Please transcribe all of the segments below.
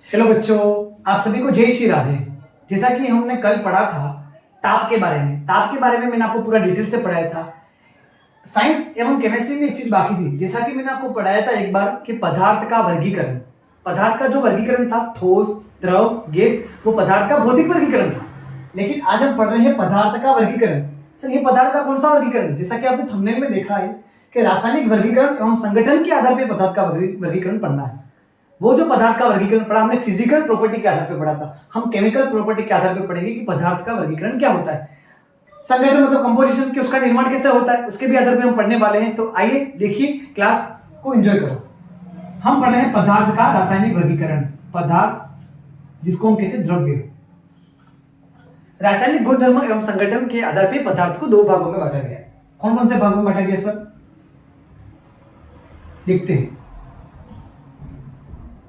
Hello बच्चों, आप सभी को जय श्री राधे। जैसा कि हमने कल पढ़ा था ताप के बारे में मैंने आपको पूरा डिटेल से पढ़ाया था। साइंस एवं केमिस्ट्री में एक चीज बाकी थी, जैसा कि मैंने आपको पढ़ाया था एक बार कि पदार्थ का वर्गीकरण। पदार्थ का जो वर्गीकरण था ठोस, द्रव, गैस, वो पदार्थ का भौतिक वर्गीकरण था। लेकिन आज हम पढ़ रहे हैं पदार्थ का वर्गीकरण। सर, ये पदार्थ का कौन सा वर्गीकरण है? जैसा कि आपने थंबनेल में देखा है कि रासायनिक वर्गीकरण एवं संगठन के आधार पर पदार्थ का वर्गीकरण पढ़ना है। वो जो पदार्थ का वर्गीकरण पढ़ा हमने फिजिकल प्रॉपर्टी के आधार पर पढ़ा था, हम केमिकल प्रॉपर्टी के आधार पर पढ़ेंगे कि पदार्थ का वर्गीकरण क्या होता है। संगठन मतलब कंपोजिशन, कि उसका निर्माण कैसे होता है, उसके भी आधार पर हम पढ़ने वाले हैं। तो आइए देखिए, क्लास को एंजॉय करो। हम पढ़ रहे हैं पदार्थ का रासायनिक वर्गीकरण। पदार्थ जिसको हम कहते हैं द्रव्य। रासायनिक गुणधर्म एवं संगठन के आधार पर पदार्थ को दो भागों में बांटा गया है। कौन कौन से भागों में बांटा गया सर? देखते हैं।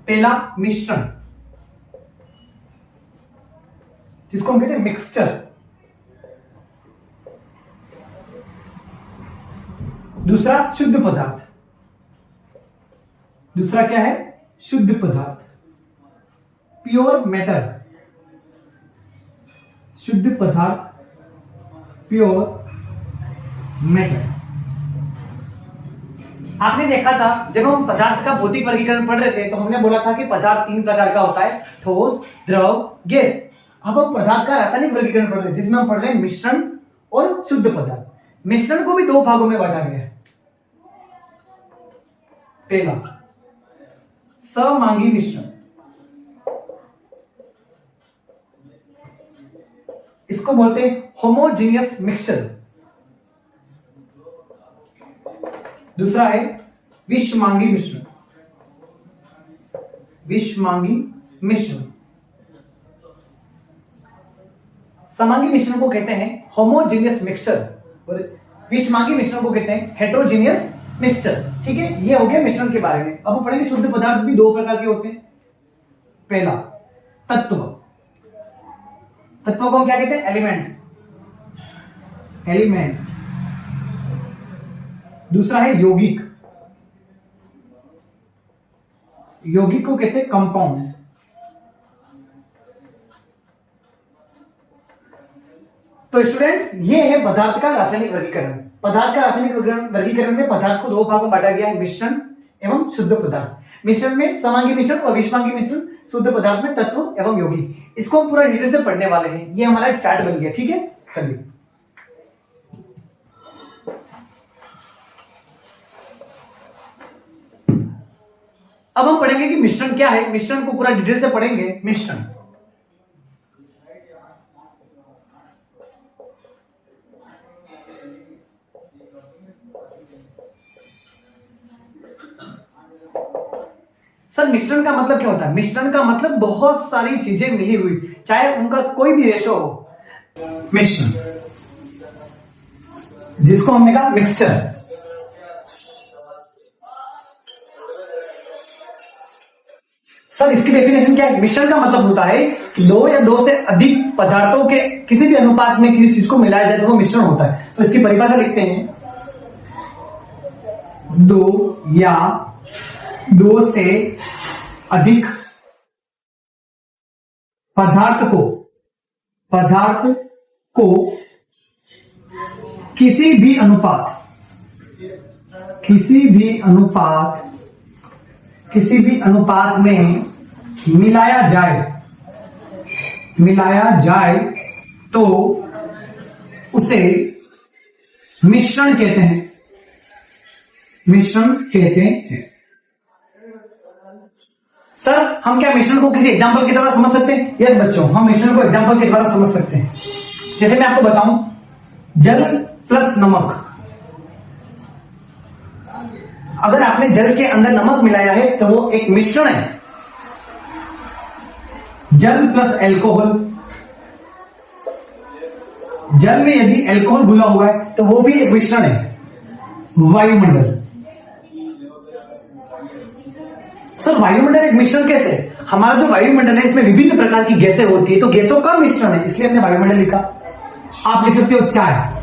पहला मिश्रण, जिसको हम कहते हैं मिक्सचर। दूसरा शुद्ध पदार्थ। दूसरा क्या है? शुद्ध पदार्थ, प्योर मैटर। शुद्ध पदार्थ, प्योर मैटर। आपने देखा था जब हम पदार्थ का भौतिक वर्गीकरण पढ़ रहे थे तो हमने बोला था कि पदार्थ तीन प्रकार का होता है, ठोस, द्रव, गैस। अब हम पदार्थ का रासायनिक वर्गीकरण पढ़ रहे हैं, जिसमें हम पढ़ रहे हैं मिश्रण और शुद्ध पदार्थ। मिश्रण को भी दो भागों में बांटा गया है। पहला समांगी मिश्रण, इसको बोलते हैं होमोजीनियस मिक्सचर। दूसरा है विषमांगी मिश्रण। विषमांगी मिश्रण। समांगी मिश्रण को कहते हैं होमोजीनियस मिक्सचर और विषमांगी मिश्रण को कहते हैं हेटेरोजीनियस मिक्सचर। ठीक है, ये हो गया मिश्रण के बारे में। अब हम पढ़ेंगे शुद्ध पदार्थ भी दो प्रकार के होते हैं। पहला तत्व। तत्व को हम क्या कहते हैं? Elements, element. दूसरा है यौगिक। यौगिक को कहते हैं कंपाउंड। तो स्टूडेंट्स, ये है पदार्थ का रासायनिक वर्गीकरण। पदार्थ का रासायनिक वर्गीकरण में पदार्थ को दो भागों में बांटा गया है, मिश्रण एवं शुद्ध पदार्थ। मिश्रण में समांगी मिश्रण और विषमांगी मिश्रण, शुद्ध पदार्थ में तत्व एवं यौगिक। इसको हम पूरा डिटेल से पढ़ने वाले हैं। ये हमारा एक चार्ट बन गया। ठीक है, चलिए। अब हम पढ़ेंगे कि मिश्रण क्या है। मिश्रण को पूरा डिटेल से पढ़ेंगे। मिश्रण सर, मिश्रण का मतलब क्या होता है? मिश्रण का मतलब बहुत सारी चीजें मिली हुई, चाहे उनका कोई भी रेशो हो। मिश्रण जिसको हमने कहा मिक्सचर। सर, इसकी डेफिनेशन क्या है? मिश्रण का मतलब होता है कि दो या दो से अधिक पदार्थों के किसी भी अनुपात में किसी चीज को मिलाया जाए तो वो मिश्रण होता है। तो इसकी परिभाषा लिखते हैं, दो या दो से अधिक पदार्थ को किसी भी अनुपात में मिलाया जाए तो उसे मिश्रण कहते हैं। सर, हम क्या मिश्रण को किसी एग्जांपल के द्वारा समझ सकते हैं? यस बच्चों, हम मिश्रण को एग्जांपल के द्वारा समझ सकते हैं। जैसे मैं आपको बताऊं, जल प्लस नमक। अगर आपने जल के अंदर नमक मिलाया है तो वो एक मिश्रण है। जल प्लस एल्कोहल। जल में यदि एल्कोहल घुला हुआ है तो वो भी एक मिश्रण है। वायुमंडल। सर, वायुमंडल एक मिश्रण कैसे? हमारा जो वायुमंडल है इसमें विभिन्न प्रकार की गैसें होती है, तो गैसों का मिश्रण है, इसलिए हमने वायुमंडल लिखा। आप लिख सकते हो चाय।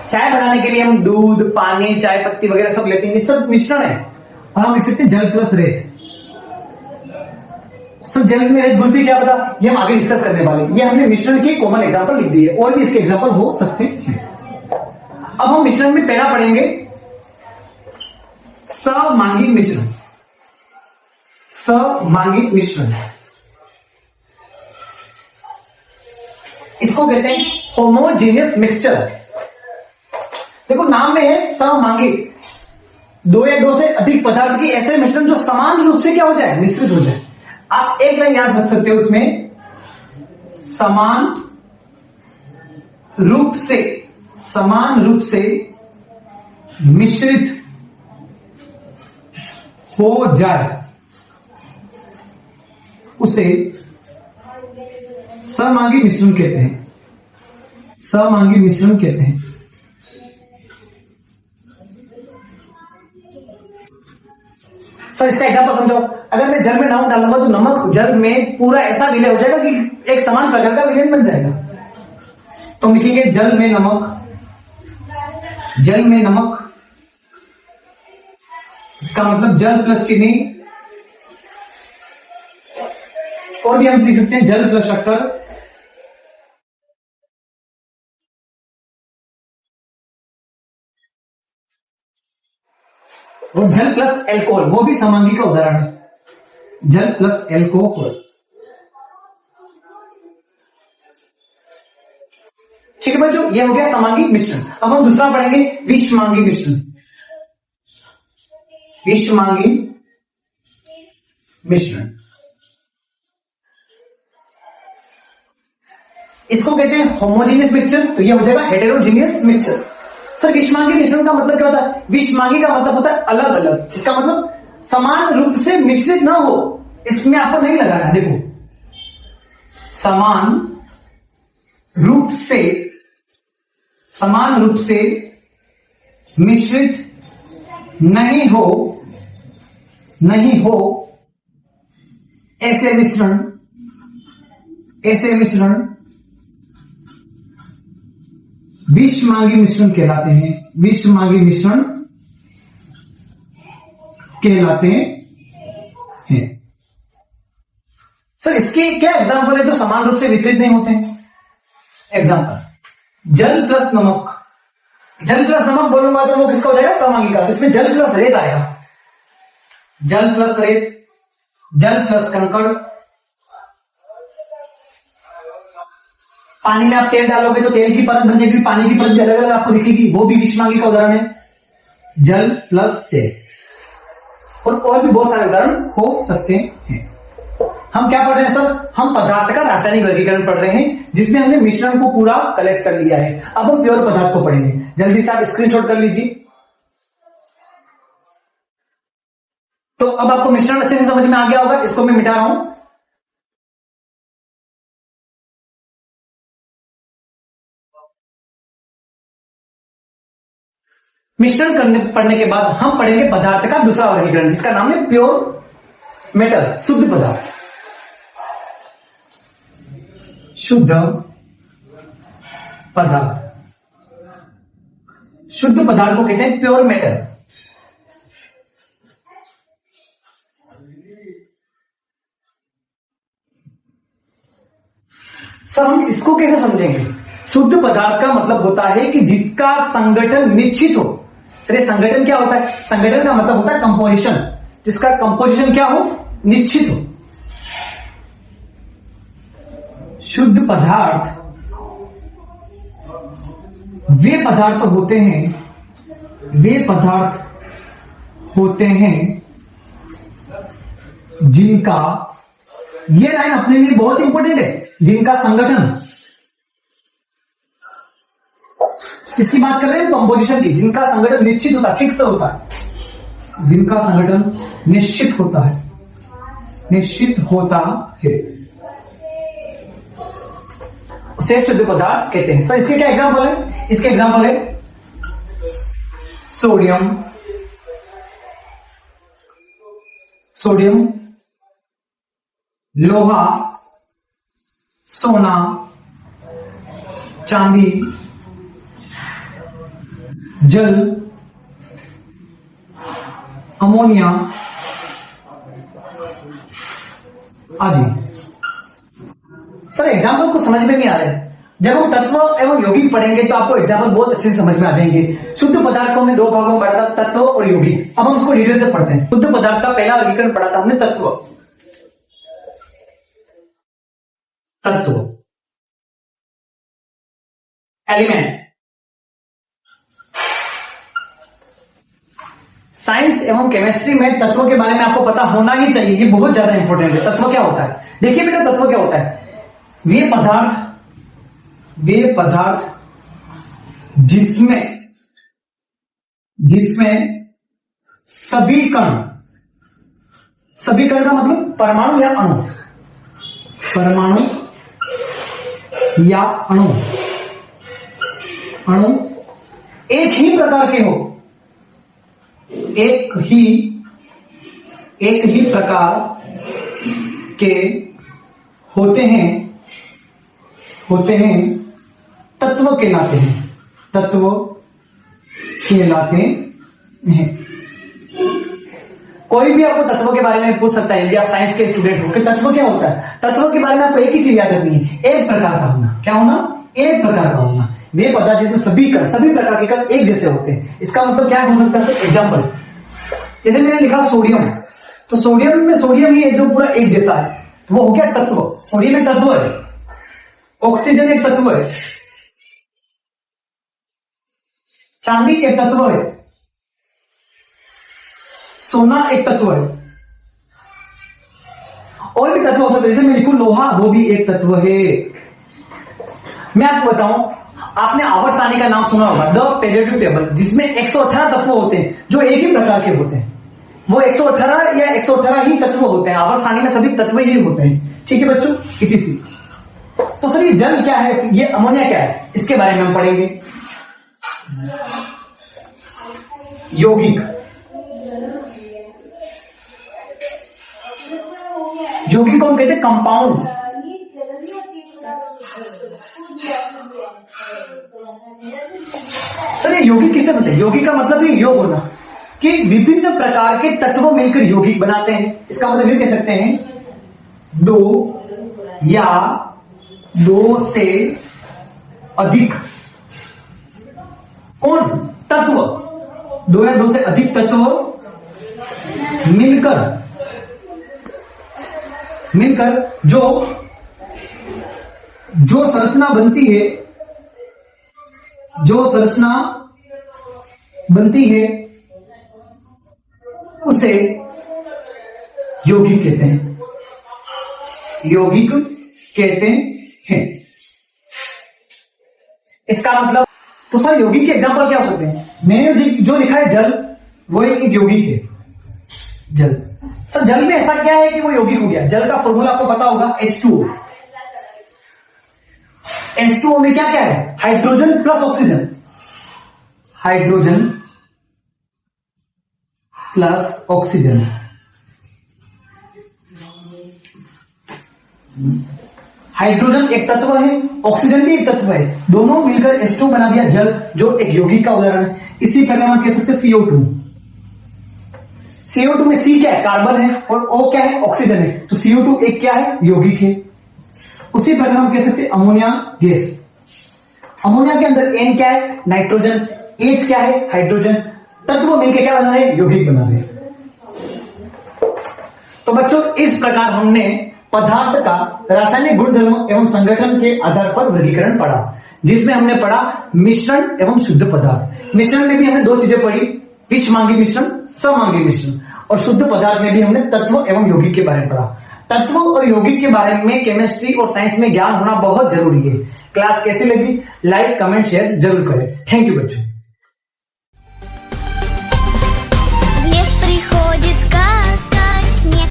चाय बनाने के लिए हम दूध, पानी, चाय पत्ती वगैरह सब लेते हैं, ये सब मिश्रण है। और हम लिख सकते हैं जल प्लस रेत। सो जल में घुलती क्या पता, ये हम आगे डिस्कस करने वाले। ये हमने मिश्रण की कॉमन एग्जांपल लिख दी है, और भी इसके एग्जांपल हो सकते हैं। अब हम मिश्रण में पहला पढ़ेंगे समांगी मिश्रण। समांगी मिश्रण, इसको कहते हैं होमोजेनियस मिक्सचर। देखो नाम में है समांगी, दो या दो से अधिक पदार्थ की ऐसे मिश्रण जो समान रूप से क्या हो जाए, मिश्रित हो जाए। आप एक लाइन याद रख सकते हो उसमें, समान रूप से मिश्रित हो जाए, उसे समांगी मिश्रण कहते हैं। समांगी मिश्रण कहते हैं। सर इसका एग्जांपल समझो, अगर मैं जल में नमक डालूंगा तो नमक जल में पूरा ऐसा विलय हो जाएगा कि एक समान प्रकार का विलयन बन जाएगा। तो हम लिखेंगे जल में नमक, इसका मतलब जल प्लस चीनी, और भी हम लिख सकते हैं जल प्लस शक्कर, और जल प्लस एल्कोहल, वो भी समांगी का उदाहरण है। जल प्लस एल्कोहल, ठीक है बच्चों, ये हो गया समांगी मिश्रण। अब हम दूसरा पढ़ेंगे विषमांगी मिश्रण। विषमांगी मिश्रण, इसको कहते हैं होमोजेनियस मिक्सचर, तो ये हो जाएगा हेटेरोजेनियस मिक्सचर। सर विषमांगी मिश्रण का मतलब क्या होता है? विषमांगी का मतलब होता है अलग अलग, इसका मतलब समान रूप से मिश्रित ना हो, इसमें आपको नहीं लगाना। देखो समान रूप से मिश्रित नहीं हो ऐसे मिश्रण विषमांगी मिश्रण कहलाते हैं। विषमांगी मिश्रण कहलाते हैं। सर इसके क्या एग्जांपल है जो समान रूप से वितरित नहीं होते हैं? एग्जांपल जल प्लस नमक। जल प्लस नमक बोलूंगा तो वो किसका हो जाएगा? समांगी का। तो इसमें जल प्लस रेत आएगा, जल प्लस रेत, जल प्लस कंकड़। पानी में आप तेल डालोगे तो तेल की परत बन जाएगी, पानी की परत भी अलग अलग आपको दिखेगी, वो भी विषमांगी का उदाहरण है। जल प्लस तेल, और भी बहुत सारे उदाहरण हो सकते हैं। हम क्या पढ़ रहे हैं सर? हम पदार्थ का रासायनिक वर्गीकरण पढ़ रहे हैं, जिसमें हमने मिश्रण को पूरा कलेक्ट कर लिया है। अब हम प्योर पदार्थ को पढ़ेंगे। जल्दी से आप स्क्रीनशॉट कर लीजिए। तो अब आपको मिश्रण अच्छे से समझ में आ गया होगा, इसको मैं मिटा रहा हूं। मिश्रण पढ़ने के बाद हम पढ़ेंगे पदार्थ का दूसरा वर्गीकरण, जिसका नाम है प्योर मेटल, शुद्ध पदार्थ। शुद्ध पदार्थ को कहते हैं प्योर मेटल। सर हम इसको कैसे समझेंगे? शुद्ध पदार्थ का मतलब होता है कि जिसका संगठन निश्चित हो। सर ये संगठन क्या होता है? संगठन का मतलब होता है कंपोजिशन, जिसका कंपोजिशन क्या हो? निश्चित हो। शुद्ध पदार्थ वे पदार्थ होते हैं जिनका, ये लाइन अपने लिए बहुत इंपॉर्टेंट है, जिनका संगठन, इसकी बात कर रहे हैं कंपोजिशन की, जिनका संगठन निश्चित होता है, फिक्स होता है, जिनका संगठन निश्चित होता है, उसे शुद्ध पदार्थ कहते हैं। सर इसके क्या एग्जांपल है? इसके एग्जांपल है सोडियम, लोहा, सोना, चांदी, जल, अमोनिया, आदि। सर एग्जाम्पल को समझ में नहीं आ रहा है। जब हम तत्व एवं यौगिक पढ़ेंगे तो आपको एग्जाम्पल बहुत अच्छे से समझ में आ जाएंगे। शुद्ध पदार्थ को हमने दो भागों में पढ़ा था, तत्व और यौगिक। अब हम उसको डिटेल से पढ़ते हैं। शुद्ध पदार्थ का पहला वर्गीकरण पढ़ा था हमने, तत्व। तत्व एलिमेंट। साइंस एवं केमिस्ट्री में तत्वों के बारे में आपको पता होना ही चाहिए, ये बहुत ज्यादा इंपॉर्टेंट है। तत्व क्या होता है? देखिए बेटा, तत्व क्या होता है? वे पदार्थ जिसमें सभी कण का मतलब परमाणु या अणु, एक ही प्रकार के हो, एक ही प्रकार के होते हैं तत्व कहलाते हैं। कोई भी आपको तत्व के बारे में पूछ सकता है, यदि आप साइंस के स्टूडेंट हो कि तत्व क्या होता है। तत्व के बारे में आपको एक ही चीज याद रखनी है, एक प्रकार का होना। क्या होना? एक प्रकार का होना। वे पदार्थ जिसमें सभी प्रकार के कण एक जैसे होते हैं। इसका मतलब क्या हो सकता है? एग्जाम्पल, जैसे मैंने लिखा सोडियम, तो सोडियम ही है जो पूरा एक जैसा है, वो हो गया तत्व। सोडियम एक तत्व है, ऑक्सीजन एक तत्व है, चांदी एक तत्व है, सोना एक तत्व है, और भी तत्व हो सकते हैं। जैसे मैं लिखूं लोहा, वो भी एक तत्व है। मैं आपको बताऊं, आपने आवर्त सारणी का नाम सुना होगा, द पेरियोडिक टेबल, जिसमें 118 तत्व होते हैं जो एक ही प्रकार के होते हैं। वो 118 या 118 ही तत्व होते हैं। आवर्त सारणी में सभी तत्व ही होते हैं। ठीक है बच्चों, इसी। तो सर ये जल क्या है, ये अमोनिया क्या है, इसके बारे में हम पढ़ेंगे। यौगिक को हम कहते हैं कंपाउंड। सर ये यौगिक किसे बोलते हैं? यौगिक का मतलब ये योग होना, कि विभिन्न प्रकार के तत्व मिलकर यौगिक बनाते हैं। इसका मतलब ये कह सकते हैं दो या दो से अधिक तत्व, दो या दो से अधिक तत्व मिलकर जो संरचना बनती है उसे यौगिक कहते हैं। इसका मतलब, तो सर यौगिक के एग्जांपल क्या हो सकते हैं? मैंने जो लिखा है जल, वो एक यौगिक है। जल, सर जल में ऐसा क्या है कि वो यौगिक हो गया? जल का फॉर्मूला आपको पता होगा, H2O। H2O में क्या क्या है? हाइड्रोजन प्लस ऑक्सीजन, हाइड्रोजन एक तत्व है, ऑक्सीजन भी एक तत्व है, दोनों मिलकर H2 बना दिया जल, जो एक यौगिक का उदाहरण है। इसी प्रकार हम कह सकते हैं CO2 में C क्या है? कार्बन है, और O क्या है? ऑक्सीजन है। तो CO2 एक क्या है? यौगिक है। उसी प्रकार हम कह सकते हैं अमोनिया गैस। अमोनिया के अंदर N क्या है? नाइट्रोजन। H क्या है? हाइड्रोजन। तत्व मिलकर क्या बना रहे हैं? यौगिक बना रहे हैं। तो बच्चों, इस प्रकार हमने पदार्थ का रासायनिक गुणधर्म एवं संगठन के आधार पर वर्गीकरण पढ़ा, जिसमें हमने पढ़ा मिश्रण एवं शुद्ध पदार्थ। मिश्रण में भी हमने दो चीजें पढ़ी, विषमांगी मिश्रण, सममांगी मिश्रण, और शुद्ध पदार्थ में भी हमने तत्व एवं यौगिक के बारे में पढ़ा। तत्व और यौगिक के बारे में केमिस्ट्री और साइंस में ज्ञान होना बहुत जरूरी है। क्लास कैसी लगी? लाइक, कमेंट, शेयर जरूर करें। थैंक यू बच्चों।